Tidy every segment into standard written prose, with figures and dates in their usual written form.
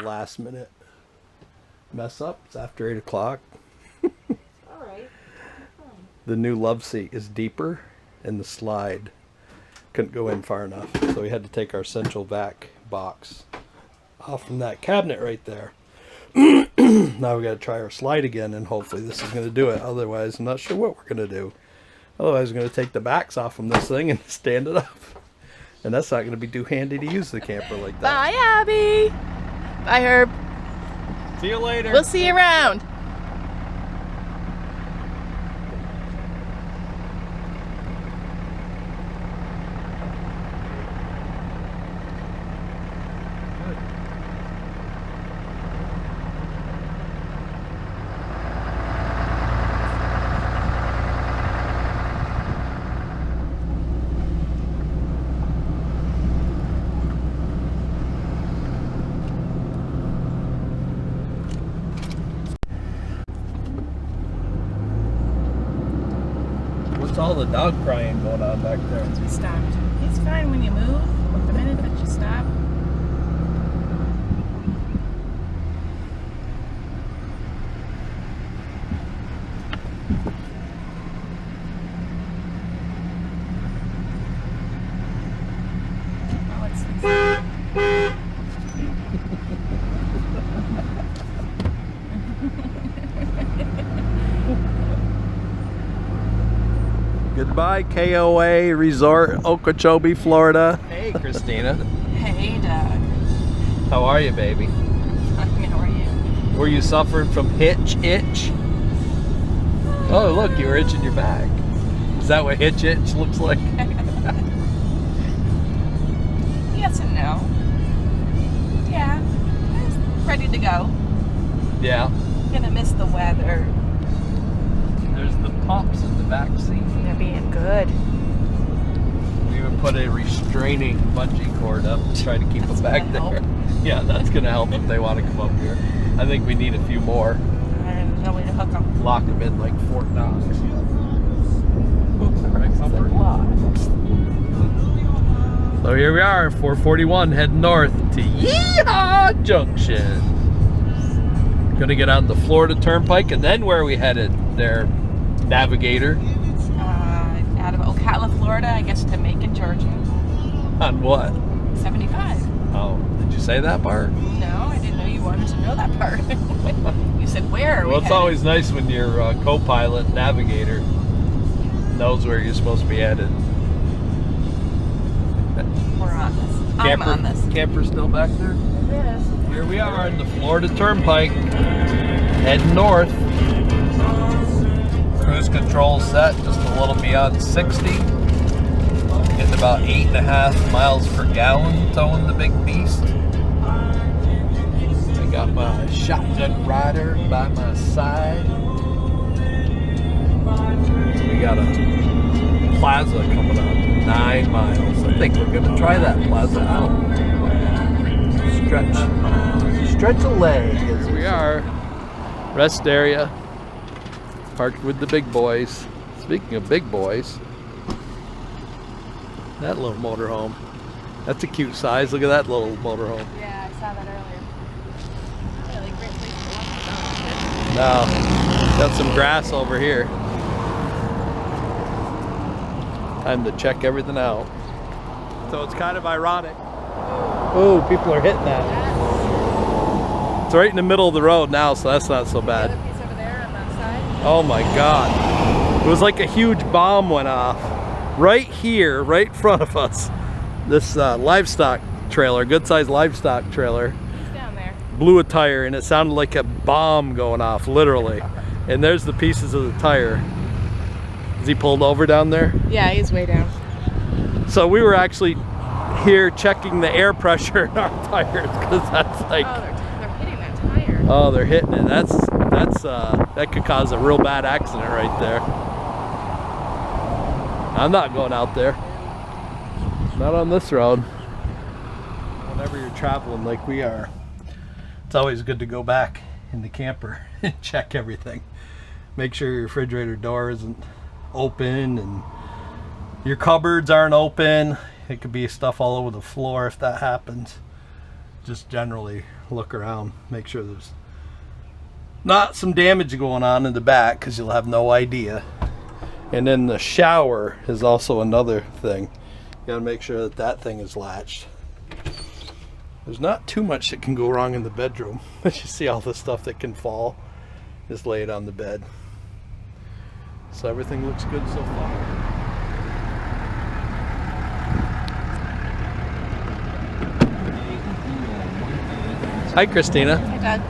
last minute mess up. It's after 8 o'clock. Alright. The new love seat is deeper and the slide couldn't go in far enough. So we had to take our central vac box off from that cabinet right there. Now we got to try our slide again, and hopefully this is going to do it. Otherwise, I'm not sure what we're going to do. Otherwise, we're going to take the backs off from this thing and stand it up. And that's not going to be too handy to use the camper like that. Bye, Abby. Bye, Herb. See you later. We'll see you around. What's all the dog crying going on back there? We stopped. It's fine when you move, but the minute that you stop. Oh, it's Goodbye, KOA Resort, Okeechobee, Florida. Hey, Christina. Hey, Doug. How are you, baby? How are you? Were you suffering from hitch itch? Oh, look, you were itching your back. Is that what hitch itch looks like? Yes and no. Yeah. It's ready to go. Yeah. Gonna miss the weather. There's the pumps in the back seat. They're being good. We even put a restraining bungee cord up to try to keep them back there. Yeah, that's going to help if they want to come up here. I think we need a few more. There's no way to hook them. Lock them in like Fort Knox. So here we are, 441, heading north to Yeehaw Junction. Gonna get on the Florida Turnpike, and then where are we headed there, navigator? Out of Ocala, Florida, I guess to Macon, Georgia. On what? 75. Oh, did you say that part? No, I didn't know you wanted to know that part. You said where are we Well, it's headed? always nice when your co-pilot, navigator, knows where you're supposed to be headed. We're on this. I'm on this. Camper still back there? It is. Here we are on the Florida Turnpike, heading north. Cruise control set just a little beyond 60. Getting about 8.5 miles per gallon towing the big beast. I got my shotgun rider by my side. We got a plaza coming up, 9 miles. I think we're gonna try that plaza out. Stretch a leg. Here we are, rest area, parked with the big boys. Speaking of big boys, that little motorhome, that's a cute size. Look at that little motorhome. Yeah, I saw that earlier. Really great place to walk. Now, got some grass over here. Time to check everything out. So it's kind of ironic. Oh, people are hitting that. It's right in the middle of the road now, so that's not so bad. The other piece over there on that side. Oh my God. It was like a huge bomb went off. Right here, right in front of us. This livestock trailer, good sized livestock trailer. He's down there. Blew a tire, and it sounded like a bomb going off, literally. And there's the pieces of the tire. Is he pulled over down there? Yeah, he's way down. So we were actually here checking the air pressure in our tires, because that's like, Oh, they're hitting that tire. oh, they're hitting it. That could cause a real bad accident right there. I'm not going out there. Not on this road. Whenever you're traveling like we are, it's always good to go back in the camper and check everything. Make sure your refrigerator door isn't open and your cupboards aren't open. It could be stuff all over the floor if that happens. just generally look around, make sure there's not some damage going on in the back, because you'll have no idea. And then the shower is also another thing. You gotta make sure that that thing is latched. There's not too much that can go wrong in the bedroom. You see all the stuff that can fall, just lay it on the bed. So everything looks good so far. Hi, Christina. Hey, Dad.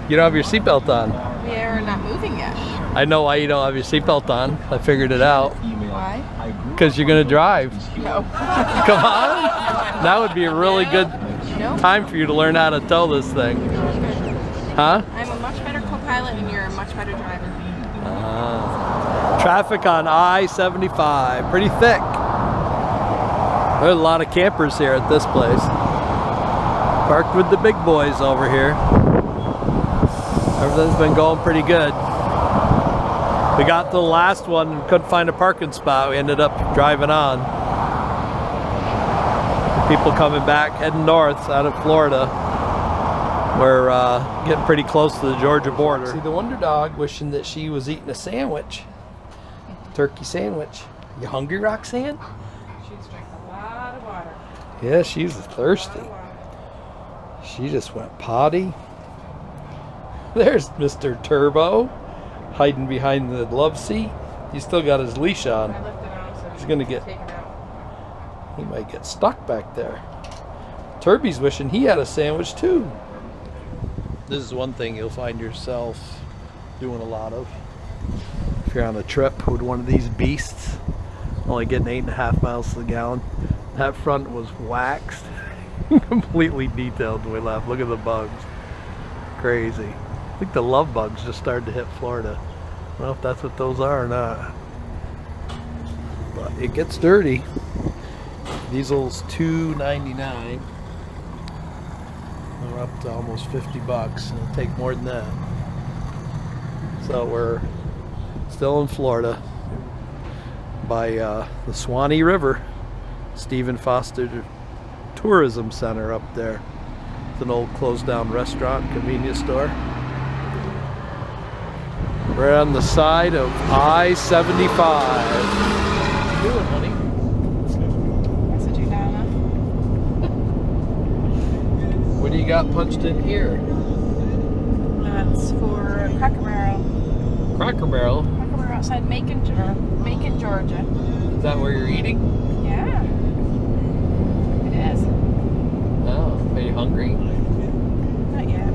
You don't have your seatbelt on. We're not moving yet. I know why you don't have your seatbelt on. I figured it out. Why? Because you're going to drive. No. Come on. That would be a really good time for you to learn how to tow this thing. Huh? I'm a much better co-pilot and you're a much better driver. Traffic on I-75. Pretty thick. There's a lot of campers here at this place. Parked with the big boys over here. Everything's been going pretty good. We got to the last one and couldn't find a parking spot. We ended up driving on. People coming back, heading north out of Florida. We're getting pretty close to the Georgia border. See the Wonder Dog wishing that she was eating a sandwich. Turkey sandwich. You hungry, Roxanne? She's drinking a lot of water. Yeah, she's thirsty. She just went potty. There's Mr. Turbo hiding behind the love seat. He's still got his leash on. I left it on so He's gonna get, taken out. he might get stuck back there. Turby's wishing he had a sandwich too. This is one thing you'll find yourself doing a lot of if you're on a trip with one of these beasts. Only getting 8.5 miles to the gallon. That front was waxed. Completely detailed when we left. Look at the bugs. Crazy. I think the love bugs just started to hit Florida. I don't know if that's what those are or not. But it gets dirty. Diesel's $2.99. We're up to almost 50 bucks. It'll take more than that. So we're still in Florida by the Swanee River. Stephen Foster Tourism Center up there. It's an old closed down restaurant, convenience store. We're on the side of I-75. What you doing, honey? Messaging Donna. What do you got punched in here? That's for Cracker Barrel. Cracker Barrel? Cracker Barrel outside Macon, Georgia. Is that where you're eating? Yeah. It is. Oh, are you hungry? Not yet.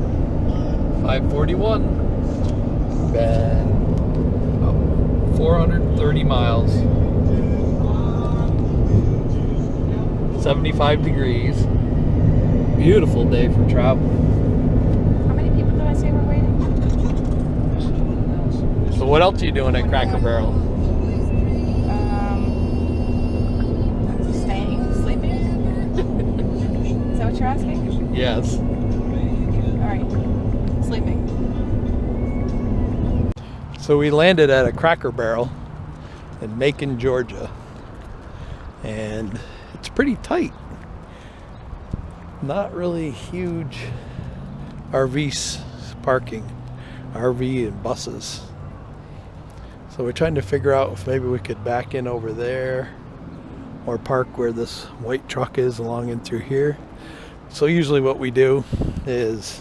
541. Been about 430 miles. 75 degrees. Beautiful day for travel. How many people did I say were waiting? So what else are you doing at Cracker Barrel? Staying, sleeping? Is that what you're asking? Yes. Alright. Sleeping. So we landed at a Cracker Barrel in Macon, Georgia. And it's pretty tight. Not really huge RV parking. RV and buses. So we're trying to figure out if maybe we could back in over there or park where this white truck is along in through here. So usually what we do is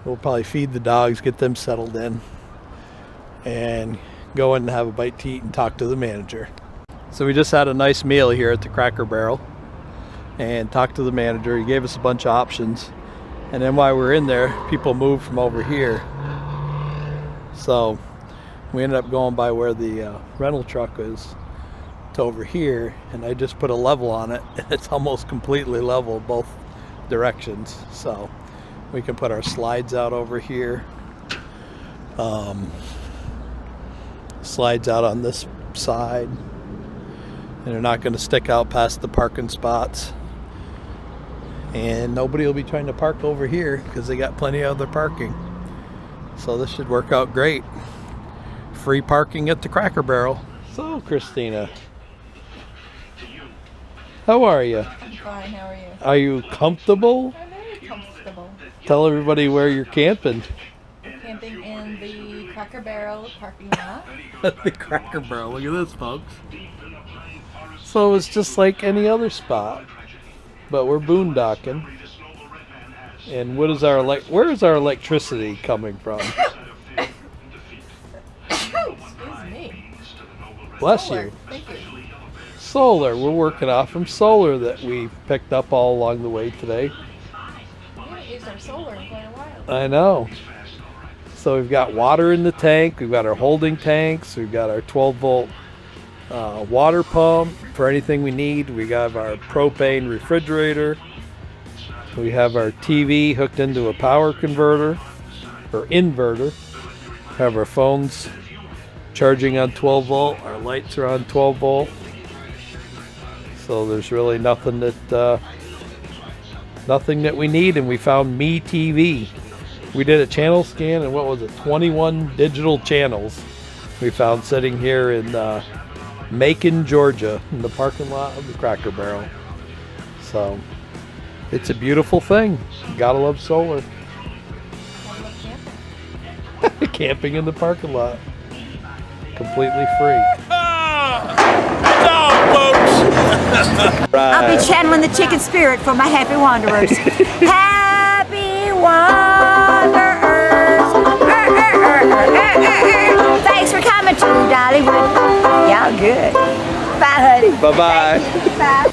we'll probably feed the dogs, get them settled in, and go in and have a bite to eat and talk to the manager. So we just had a nice meal here at the Cracker Barrel and talked to the manager. He gave us a bunch of options, and then while we were in there, people moved from over here. So we ended up going by where the rental truck is to over here, and I just put a level on it, and it's almost completely level both directions. So we can put our slides out over here. Slides out on this side, and they're not going to stick out past the parking spots, and nobody will be trying to park over here because they got plenty of other parking. So this should work out great. Free parking at the Cracker Barrel. So Christina, How are you? I'm fine, how are you? Are you comfortable? I'm very comfortable. Tell everybody where you're camping. We're camping in the Cracker Barrel parking lot. The Cracker Barrel. Look at this, folks. So it's just like any other spot, but we're boondocking. And what is our where is our electricity coming from? Excuse me. Bless Solar. you. Thank you. Solar. We're working off from solar that we picked up all along the way today. We haven't used our solar in quite a while. I know. So we've got water in the tank. We've got our holding tanks. We've got our 12-volt water pump for anything we need. We got our propane refrigerator. We have our TV hooked into a power converter or inverter. Have our phones charging on 12 volt. Our lights are on 12 volt. So there's really nothing that we need. And we found Me TV. We did a channel scan, and what was it? 21 digital channels we found sitting here in Macon, Georgia, in the parking lot of the Cracker Barrel. So it's a beautiful thing. Gotta love solar. I love camping. Camping in the parking lot, completely free. I'll be channeling the chicken spirit for my happy wanderers. Happy wanderers. Thanks for coming to Dollywood. Y'all good. Bye, honey. Bye bye. Bye.